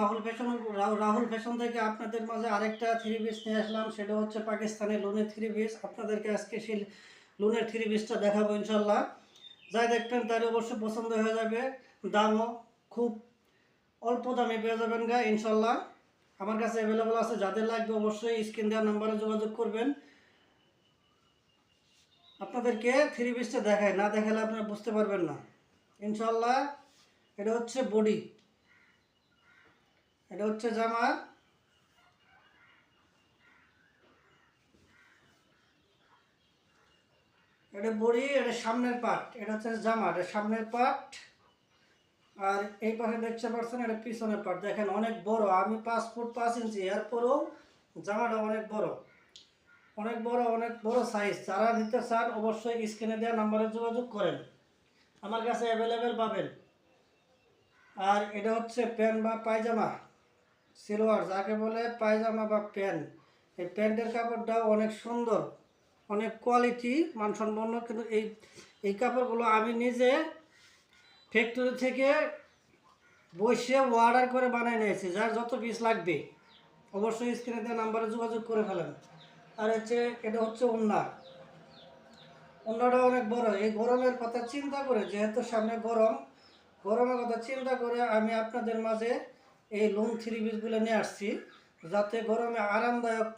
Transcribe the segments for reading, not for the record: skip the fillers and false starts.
Rahul fashion থেকে আপনাদের মাঝে আরেকটা থ্রি পিস নিয়ে আসলাম। সেটা হচ্ছে পাকিস্তানি লোনের থ্রি পিস। আপনাদেরকে আজকে সেই লোনের থ্রি পিসটা দেখাবো ইনশাল্লাহ। যাই দেখবেন তার অবশ্যই পছন্দ হয়ে যাবে। দামও খুব অল্প দামে পেয়ে যাবেন গা ইনশাল্লাহ। আমার কাছে অ্যাভেলেবল আছে, যাদের লাগবে অবশ্যই স্ক্রিন দেওয়ার নাম্বারে যোগাযোগ করবেন। আপনাদেরকে থ্রি পিসটা দেখায়, না দেখালে আপনারা বুঝতে পারবেন না ইনশাল্লাহ। এটা হচ্ছে বডি, এটা হচ্ছে জামা, এটা বডি, এটা সামনের পার্ট, এটা হচ্ছে জামা, এটা সামনের পার্ট। আর এই পাশে দেখতে পাচ্ছেন এটা পিছনের পার্ট। দেখেন অনেক বড়, আমি 5 ফুট 5 ইঞ্চি, এরপরেও জামাটা অনেক বড়, অনেক বড়, অনেক বড় সাইজ। যারা নিতে চান অবশ্যই স্ক্রিনে দেওয়া নাম্বারে যোগাযোগ করেন, আমার কাছে অ্যাভেলেবেল পাবেন। আর এটা হচ্ছে প্যান্ট বা পায়জামা, সিলোয়ার যাকে বলে, পায়জামা বা প্যান্ট। এই প্যান্টের কাপড়টাও অনেক সুন্দর, অনেক কোয়ালিটি, মানসম্পন্ন। কিন্তু এই কাপড়গুলো আমি নিজে ফ্যাক্টরি থেকে বসে অর্ডার করে বানিয়ে নিয়েছি। যার যত পিস লাগবে অবশ্যই স্ক্রিনে দেওয়া নাম্বারে যোগাযোগ করে ফেলেন। আর হচ্ছে এটা হচ্ছে ওড়না, ওড়নাটা অনেক বড়। এই গরমের কথা চিন্তা করে, যেহেতু সামনে গরম, গরমের কথা চিন্তা করে আমি আপনাদের মাঝে এই লোন থ্রি পিসগুলো নিয়ে আসছি, যাতে গরমে আরামদায়ক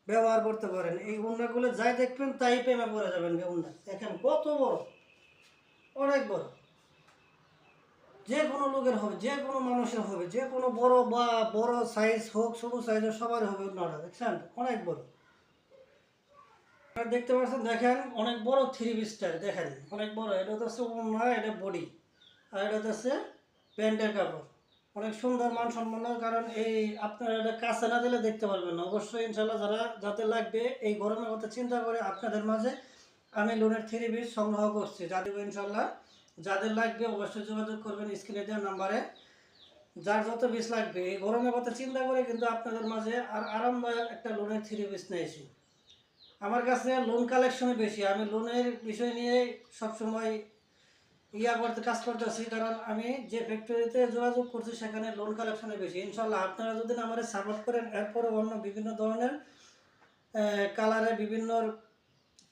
ব্যবহার করতে পারেন। এই ওড়নাগুলো যাই দেখবেন তাই প্রেমে পড়ে যাবেন। ওড়না দেখেন কত বড়, অনেক বড়। যে কোনো লোকের হবে, যে কোনো মানুষের হবে, যে কোনো বড় বা বড় সাইজ হোক, ছোটো সাইজের সবার হবে ওড়নাটা। দেখছেন অনেক বড়, দেখতে পাচ্ছেন। দেখেন অনেক বড় থ্রি পিসটা, দেখেন অনেক বড়। এটা হচ্ছে ওড়না, এটা বডি, আর এটা হচ্ছে প্যান্টের কাপড়। অনেক সুন্দর মানসম্পন্ন, কারণ এই আপনারা এটা কাছে না দিলে দেখতে পারবেন না। অবশ্যই ইনশাল্লাহ যারা যাতে লাগবে, এই গরমের কথা চিন্তা করে আপনাদের মাঝে আমি লোনের থ্রি পিস সংগ্রহ করছি, যা দেবো ইনশাল্লাহ। যাদের লাগবে অবশ্যই যোগাযোগ করবেন স্ক্রিনে দেওয়া নাম্বারে। যার যত পিস লাগবে, এই গরমের কথা চিন্তা করে কিন্তু আপনাদের মাঝে আর আরামদায়ক একটা লোনের থ্রি পিস নিয়েছি। আমার কাছে লোন কালেকশনে বেশি, আমি লোনের বিষয় নিয়ে সবসময় কাজ করতেছি, কারণ আমি যে ফ্যাক্টরিতে যোগাযোগ করছি সেখানে লোন কালেকশনে বেশি। ইনশাল্লাহ আপনারা যদি আমার সাপোর্ট করেন, এরপরে অন্য বিভিন্ন ধরনের কালারে বিভিন্ন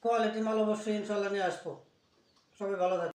কোয়ালিটি মাল অবশ্যই ইনশাল্লাহ নিয়ে আসবো। সবাই ভালো থাকবে।